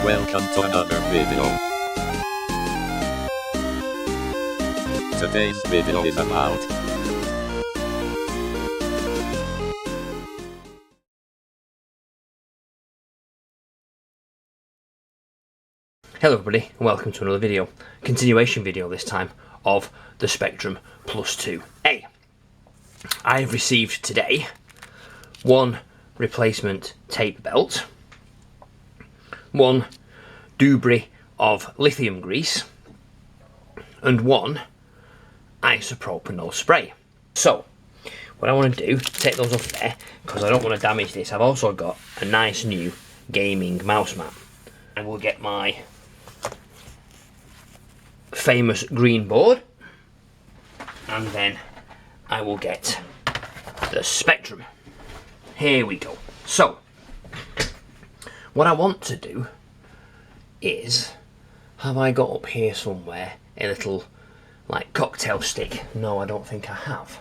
Welcome to another video. Today's video is about Hello everybody and welcome to another video, continuation video this time, of the Spectrum Plus 2A. I have received today one replacement tape belt, one doobrey of lithium grease, and one isopropanol spray. So what I want to do, take those off there because I don't want to damage this. I've also got a nice new gaming mouse mat. I will get my famous green board, and then I will get the Spectrum. Here we go. So what I want to do is, have I got up here somewhere a little like cocktail stick? No, I don't think I have,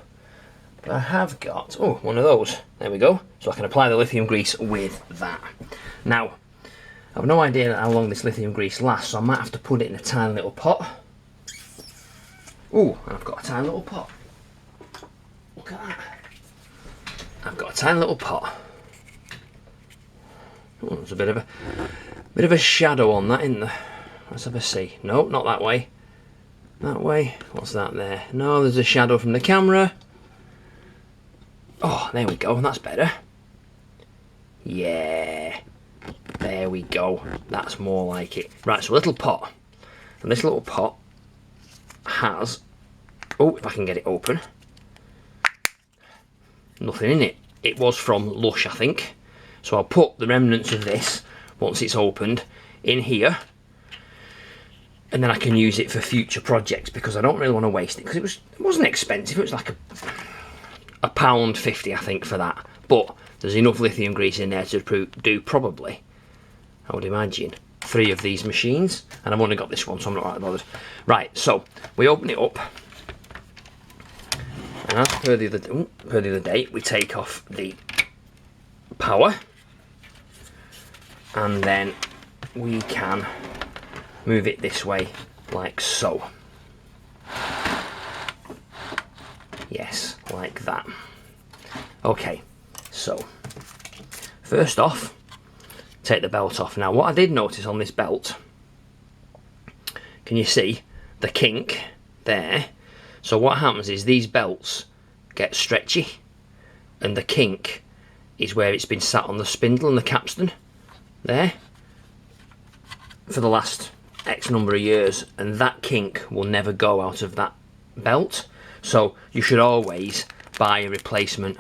but I have got one of those. There we go. So I can apply the lithium grease with that. Now I have no idea how long this lithium grease lasts, so I might have to put it in a tiny little pot. Ooh, and I've got a tiny little pot. Look at that. I've got a tiny little pot. Oh, there's a bit of a shadow on that, isn't there? Let's have a see. No, not that way. That way. What's that there? No, there's a shadow from the camera. Oh, there we go. That's better. Yeah. There we go. That's more like it. Right, so a little pot. And this little pot has, if I can get it open, nothing in it. It was from Lush, I think. So I'll put the remnants of this, once it's opened, in here. And then I can use it for future projects because I don't really want to waste it, because it wasn't expensive. It was like £1.50, I think, for that. But there's enough lithium grease in there to do probably, I would imagine, 3 of these machines, and I've only got this one, so I'm not right bothered. Right, so we open it up, and as per the other day, we take off the power, and then we can move it this way, like so. Yes, like that. Okay, so first off, take the belt off. Now what I did notice on this belt, can you see the kink there? So what happens is these belts get stretchy, and the kink is where it's been sat on the spindle and the capstan there for the last X number of years, and that kink will never go out of that belt. So you should always buy a replacement,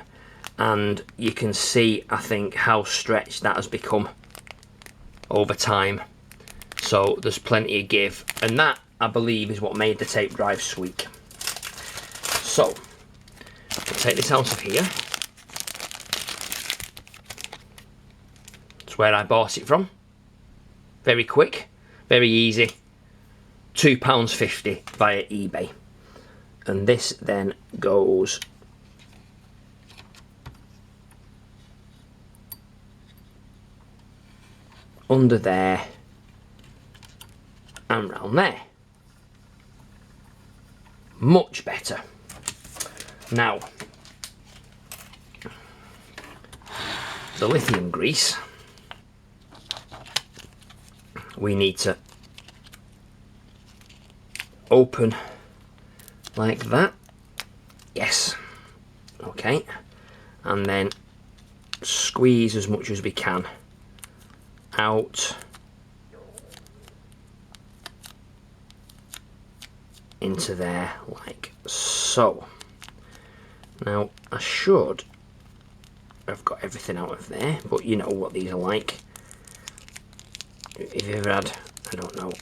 and you can see, I think, how stretched that has become over time. So there's plenty of give, and that, I believe, is what made the tape drive squeak. So we'll take this out of here. It's where I bought it from. Very quick, very easy. £2.50 via eBay. And this then goes under there and round there. Much better. Now, the lithium grease, we need to open like that. Yes. Okay. And then squeeze as much as we can out into there, like so. Now I should have got everything out of there, but you know what these are like. If you've ever had, I don't know,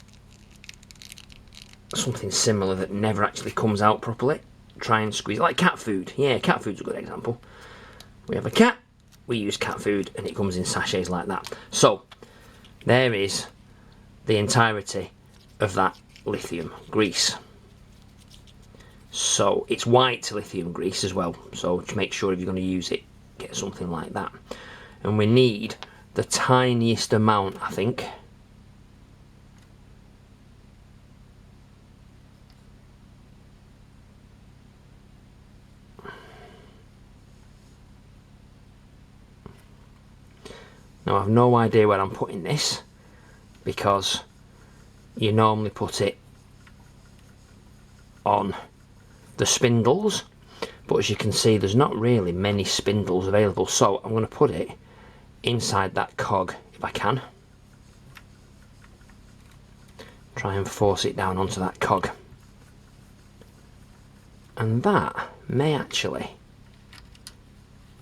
something similar that never actually comes out properly, try and squeeze, like cat food. Yeah, cat food's a good example. We have a cat, we use cat food, and it comes in sachets like that. So there is the entirety of that lithium grease. So it's white lithium grease as well, so to make sure if you're going to use it, get something like that. And we need the tiniest amount, I think, Now I've no idea where I'm putting this, because you normally put it on the spindles, but as you can see there's not really many spindles available, so I'm going to put it inside that cog if I can. Try and force it down onto that cog, and that may actually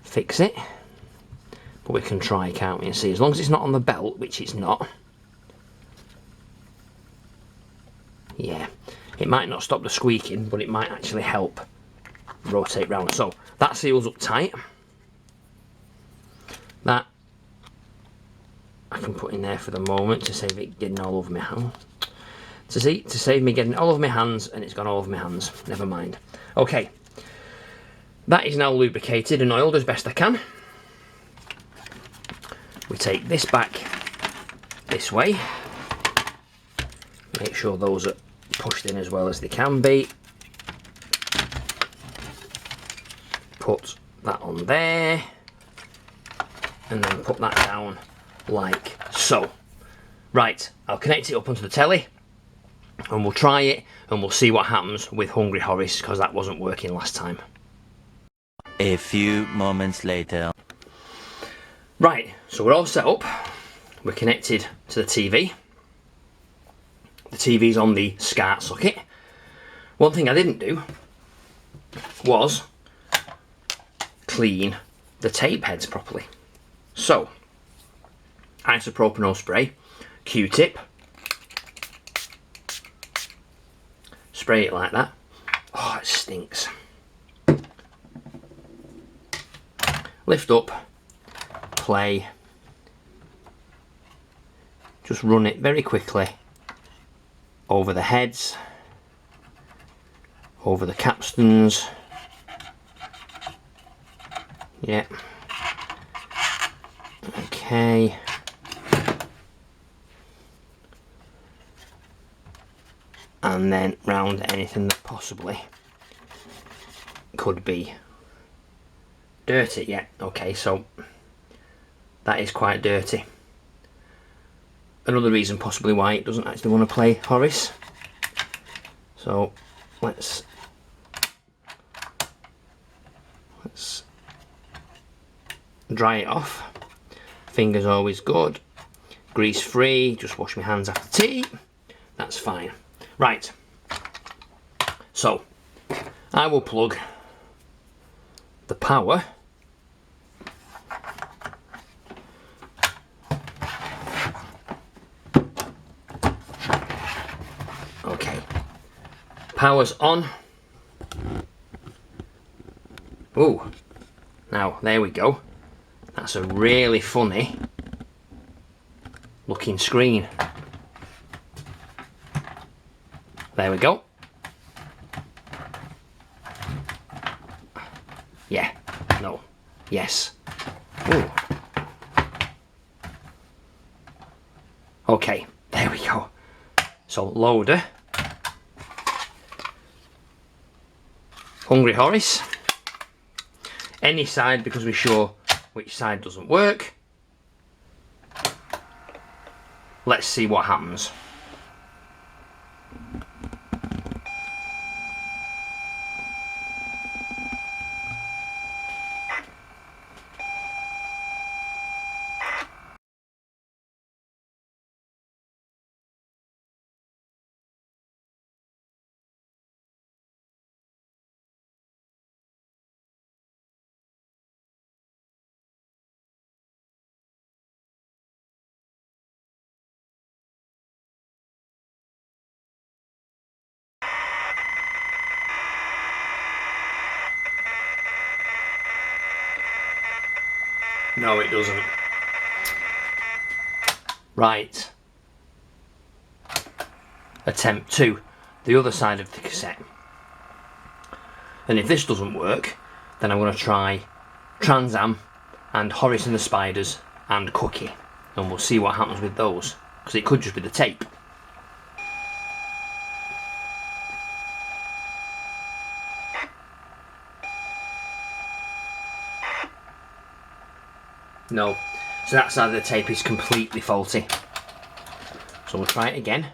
fix it, but we can try, can't we, and see. As long as it's not on the belt, which it's not. Yeah, it might not stop the squeaking, but it might actually help rotate round. So that seals up tight. That I can put in there for the moment to save it getting all over my hand. To save me getting all over my hands, and it's gone all over my hands. Never mind. Okay, that is now lubricated and oiled as best I can. We take this back this way. Make sure those are pushed in as well as they can be. Put that on there, and then put that down like so. Right, I'll connect it up onto the telly, and we'll try it, and we'll see what happens with Hungry Horace, because that wasn't working last time. A few moments later. Right, so we're all set up. We're connected to the TV. The TV's on the SCART socket. One thing I didn't do was clean the tape heads properly. So, isopropanol spray, Q-tip, spray it like that. Oh, it stinks. Lift up, play, just run it very quickly over the heads, over the capstans. Yeah. Okay. And then round anything that possibly could be dirty. Yeah, okay, so that is quite dirty. Another reason possibly why it doesn't actually want to play Horace. So let's dry it off. Fingers always good. Grease free, just wash my hands after tea. That's fine. Right, so I will plug the power power's on. Ooh, now there we go. That's a really funny looking screen. There we go. Yeah, no, yes. Ooh. Okay, there we go. So loader. Hungry Horace. Any side, because we're sure which side doesn't work. Let's see what happens. No, it doesn't. Right. Attempt 2, the other side of the cassette. And if this doesn't work, then I'm going to try Trans Am and Horace and the Spiders and Cookie. And we'll see what happens with those. Because it could just be the tape. No, So that side of the tape is completely faulty. So we'll try it again.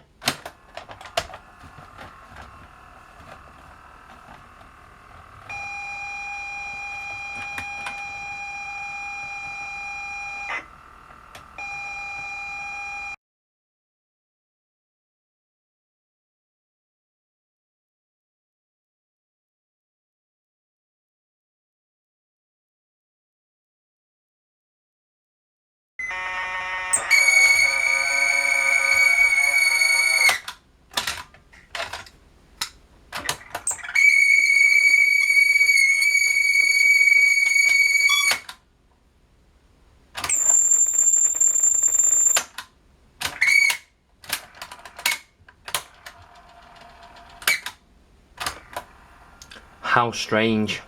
How strange.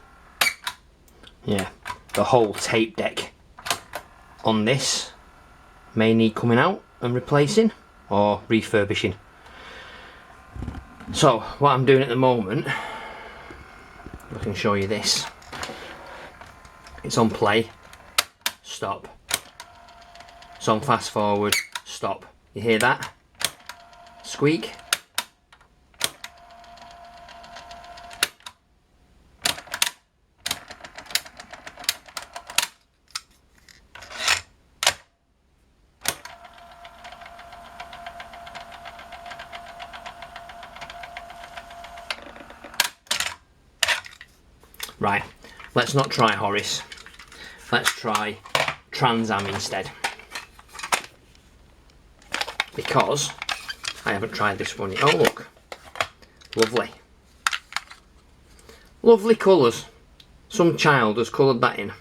Yeah, the whole tape deck on this may need coming out and replacing or refurbishing. So what I'm doing at the moment, I can show you this. It's on play, stop. It's on fast forward, stop. You hear that? Squeak. Right, let's not try Horace. Let's try Trans Am instead. Because I haven't tried this one yet. Oh look, lovely. Lovely colours. Some child has coloured that in.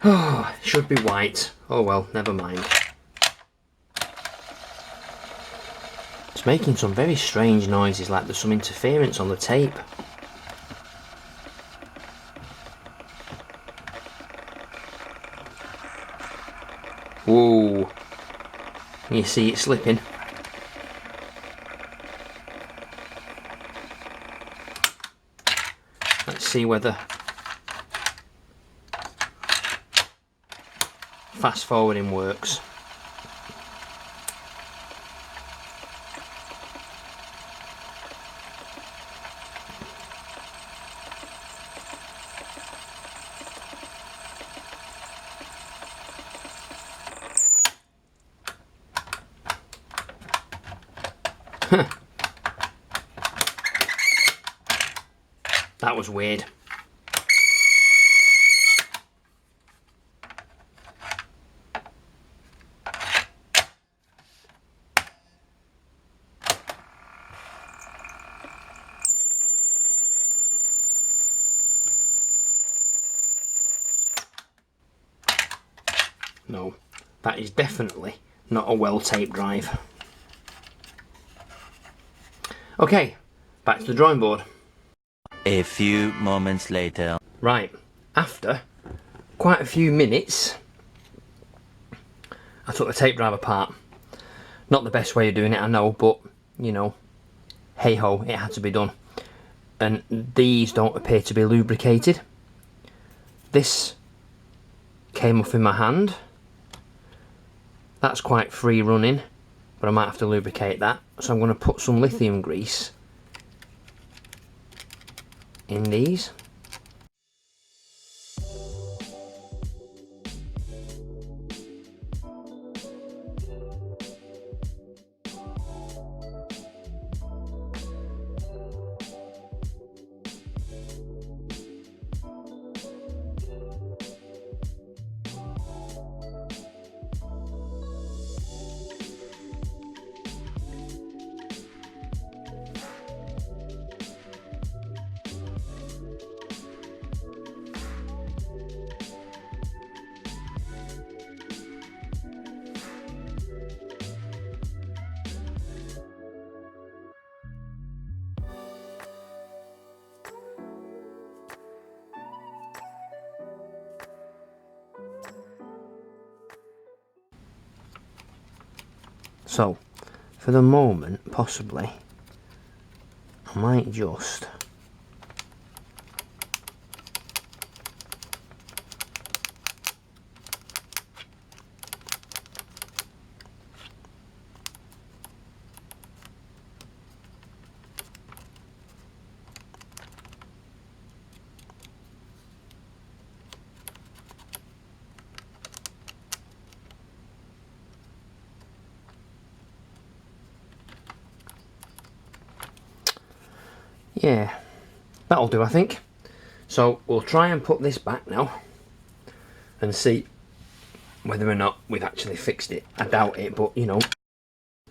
Oh, it should be white. Oh well, never mind. It's making some very strange noises, like there's some interference on the tape. Whoa, you see it slipping. Let's see whether fast forwarding works. That was weird. No, that is definitely not a well-taped drive. Okay, back to the drawing board. A few moments later. Right, after quite a few minutes, I took the tape drive apart. Not the best way of doing it, I know, but, you know, hey ho, it had to be done. And these don't appear to be lubricated. This came off in my hand. That's quite free running, but I might have to lubricate that. So I'm going to put some lithium grease in these. So, for the moment, possibly, I might just Yeah, that'll do, I think. So we'll try and put this back now and see whether or not we've actually fixed it. I doubt it, but you know,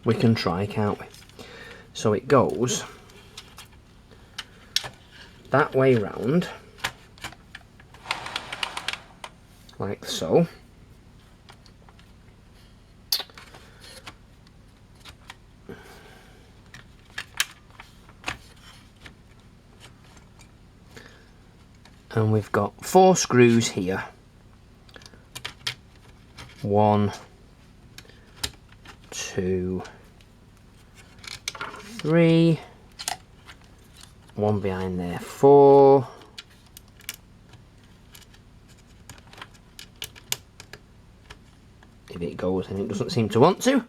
we can try, can't we? So it goes that way round, like so. And we've got 4 screws here. 1, 2, 3, 1 behind there, 4, if it goes, and it doesn't seem to want to.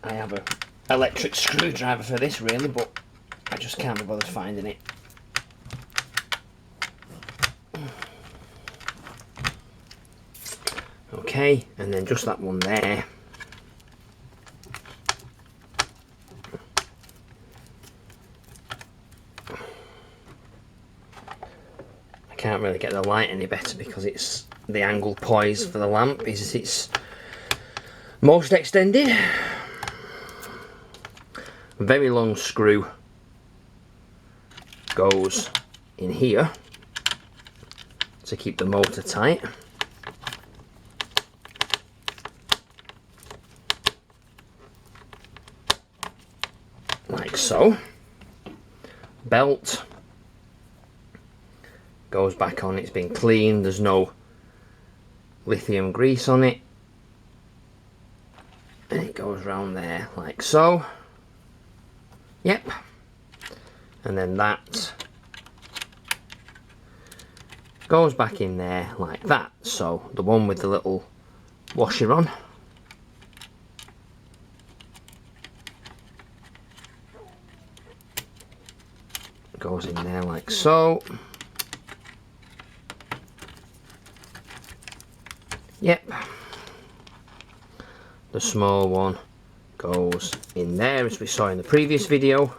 I have an electric screwdriver for this really, but I just can't be bothered finding it. Okay, and then just that one there. I can't really get the light any better because it's the angle poise for the lamp is its most extended. A very long screw goes in here to keep the motor tight. Like so. Belt goes back on, it's been cleaned, there's no lithium grease on it. And it goes round there like so. Yep. And then that goes back in there like that. So the one with the little washer on goes in there like so. Yep. The small one goes in there as we saw in the previous video,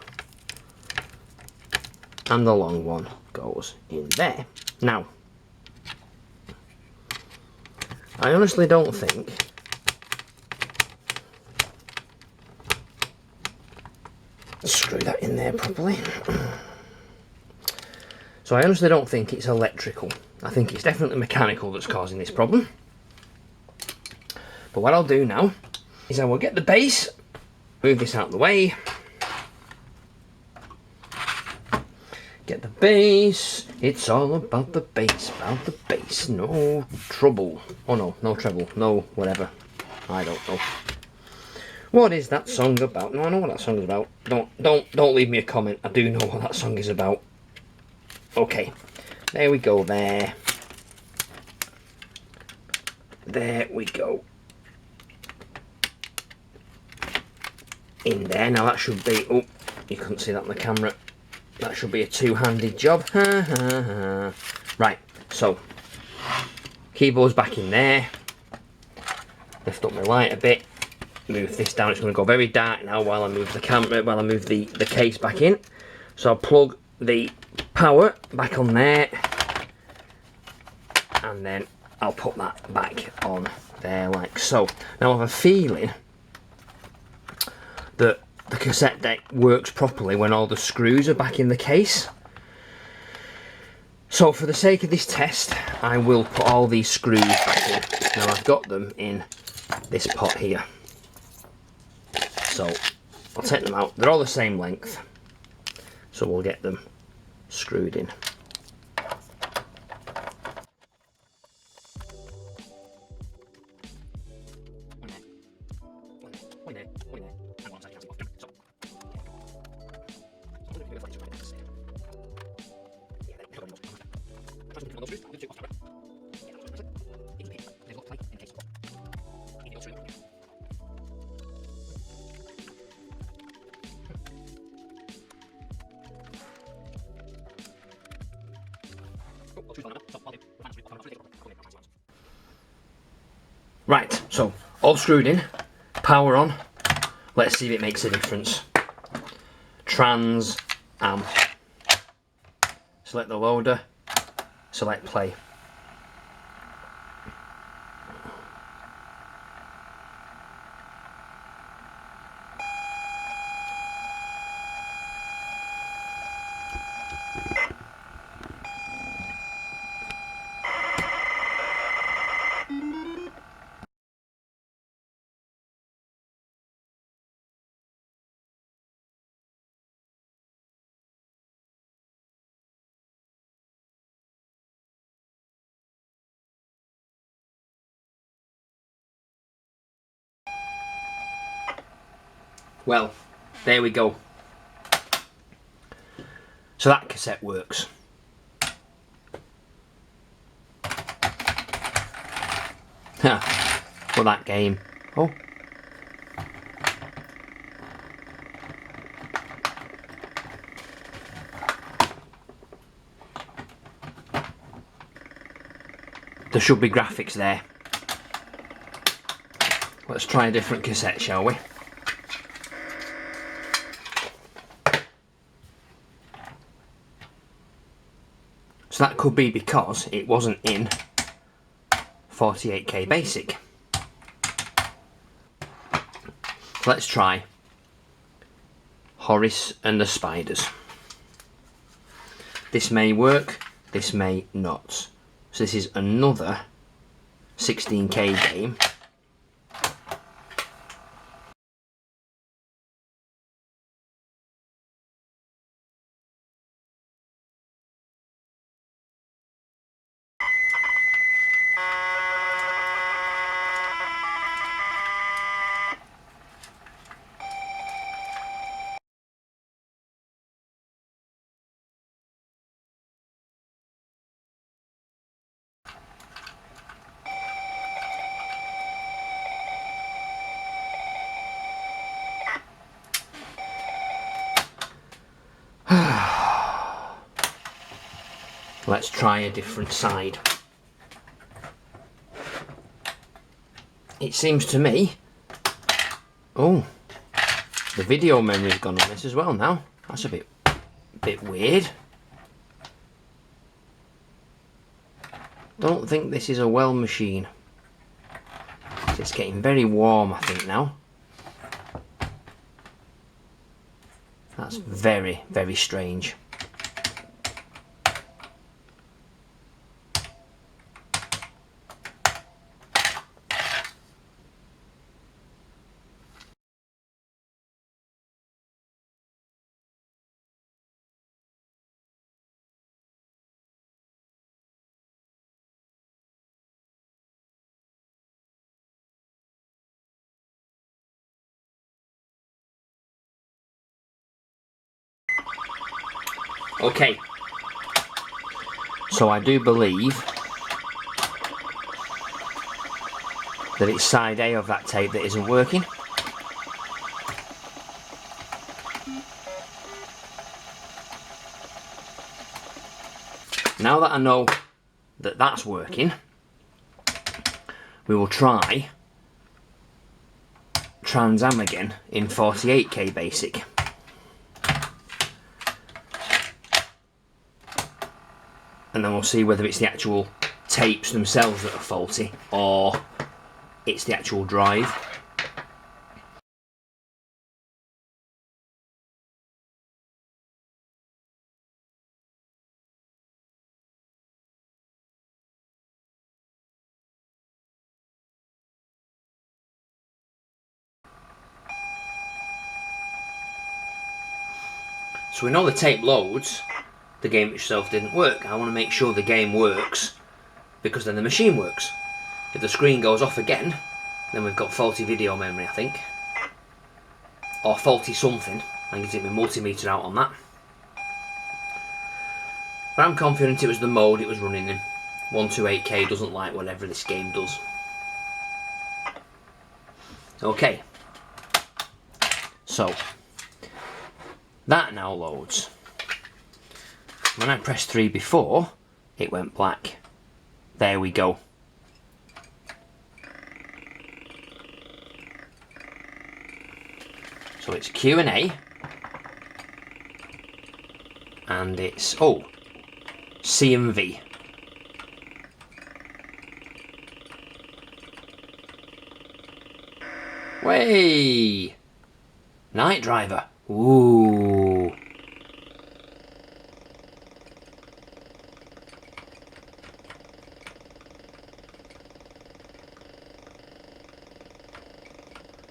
and the long one goes in there. Now, I honestly don't think screw that in there properly. So I honestly don't think it's electrical. I think it's definitely mechanical that's causing this problem. But what I'll do now is I will get the base, move this out of the way, get the base, it's all about the base, no trouble. Oh no, no treble, no whatever, I don't know. What is that song about? No, I know what that song is about. Don't leave me a comment, I do know what that song is about. Okay, there we go there. There we go. In there, now that should be, oh, you couldn't see that on the camera, that should be a two-handed job. Right, so keyboard's back in there, lift up my light a bit, move this down, it's going to go very dark now while I move the camera, while I move the case back in. So I'll plug the power back on there, and then I'll put that back on there like so. Now I have a feeling that the cassette deck works properly when all the screws are back in the case. So for the sake of this test, I will put all these screws back in. Now I've got them in this pot here. So I'll take them out. They're all the same length. So we'll get them screwed in. So, all screwed in, power on. Let's see if it makes a difference. Trans Am. Select the loader, select play. Well, there we go. So that cassette works. For that game. Oh. There should be graphics there. Let's try a different cassette, shall we? So that could be because it wasn't in 48K basic. Let's try Horace and the Spiders. This may work, this may not. So this is another 16K game. Let's try a different side. It seems to me... Oh, the video memory's gone on this as well now. That's a bit weird. Don't think this is a well machine. It's getting very warm, I think, now. That's very, very strange. Okay, so I do believe that it's side A of that tape that isn't working. Now that I know that that's working, we will try Trans Am again in 48K basic. And then we'll see whether it's the actual tapes themselves that are faulty or it's the actual drive. So we know the tape loads, the game itself didn't work. I want to make sure the game works because then the machine works. If the screen goes off again, then we've got faulty video memory, I think. Or faulty something. I can take my multimeter out on that. But I'm confident it was the mode it was running in. 128K doesn't like whatever this game does. Okay. So, that now loads. When I pressed 3 before, it went black. There we go. So it's Q&A, and it's, oh, C&V. Way! Night Driver. Ooh.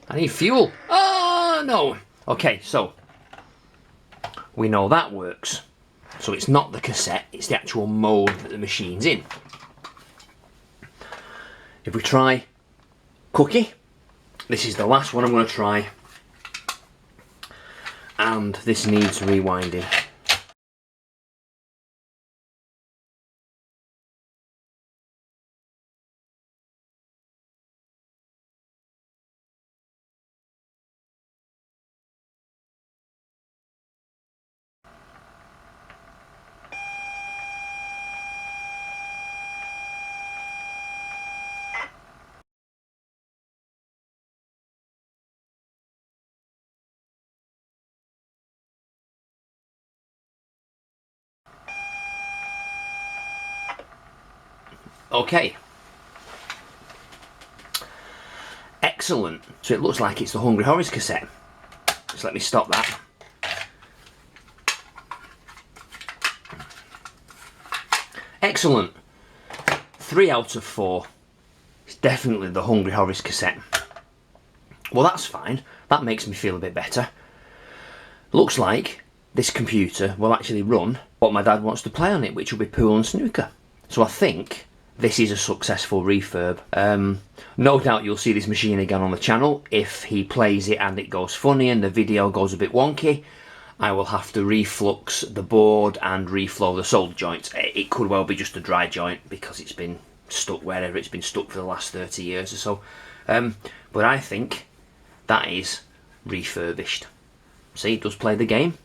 I need fuel. Oh, no. Okay, so we know that works. So it's not the cassette, it's the actual mode that the machine's in. If we try Cookie, this is the last one I'm going to try. And this needs rewinding. Okay. Excellent. So it looks like it's the Hungry Horace cassette. Just let me stop that. Excellent. 3 out of 4. It's definitely the Hungry Horace cassette. Well, that's fine. That makes me feel a bit better. Looks like this computer will actually run what my dad wants to play on it, which will be pool and snooker. So I think this is a successful refurb. No doubt you'll see this machine again on the channel. If he plays it and it goes funny and the video goes a bit wonky, I will have to reflux the board and reflow the solder joints. It could well be just a dry joint because it's been stuck wherever it's been stuck for the last 30 years or so. But I think that is refurbished. See, it does play the game.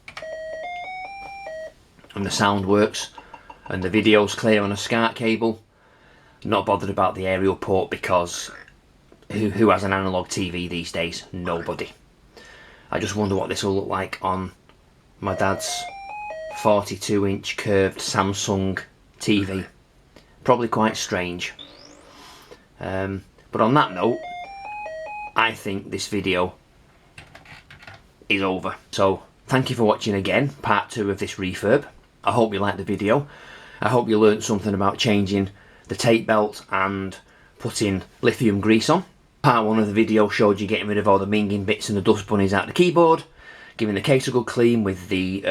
And the sound works. And the video's clear on a SCART cable. Not bothered about the aerial port because who has an analog TV these days? Nobody. I just wonder what this will look like on my dad's 42-inch curved Samsung TV. Probably quite strange. But on that note, I think this video is over. So thank you for watching again, part 2 of this refurb. I hope you liked the video. I hope you learnt something about changing the tape belt and putting lithium grease on. Part 1 of the video showed you getting rid of all the minging bits and the dust bunnies out of the keyboard, giving the case a good clean with the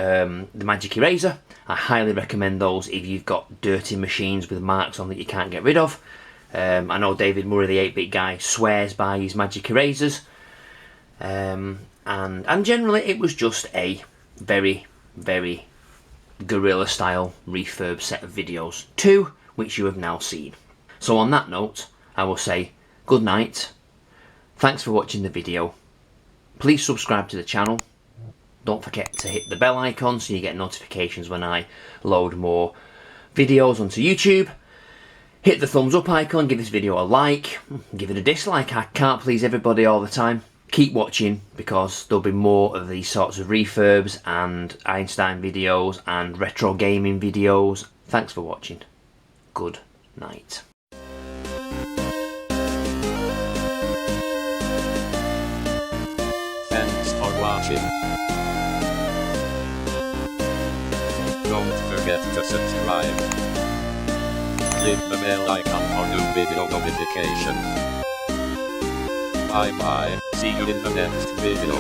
magic eraser. I highly recommend those if you've got dirty machines with marks on that you can't get rid of. I know David Murray, the 8-bit guy, swears by his magic erasers. And generally it was just a very, very guerrilla style refurb set of videos. 2 which you have now seen. So on that note, I will say good night. Thanks for watching the video. Please subscribe to the channel. Don't forget to hit the bell icon so you get notifications when I load more videos onto YouTube. Hit the thumbs up icon, give this video a like, give it a dislike. I can't please everybody all the time. Keep watching because there'll be more of these sorts of refurbs and Einstein videos and retro gaming videos. Thanks for watching. Good night. Thanks for watching. Don't forget to subscribe. Click the bell icon for new video notification. Bye bye, see you in the next video.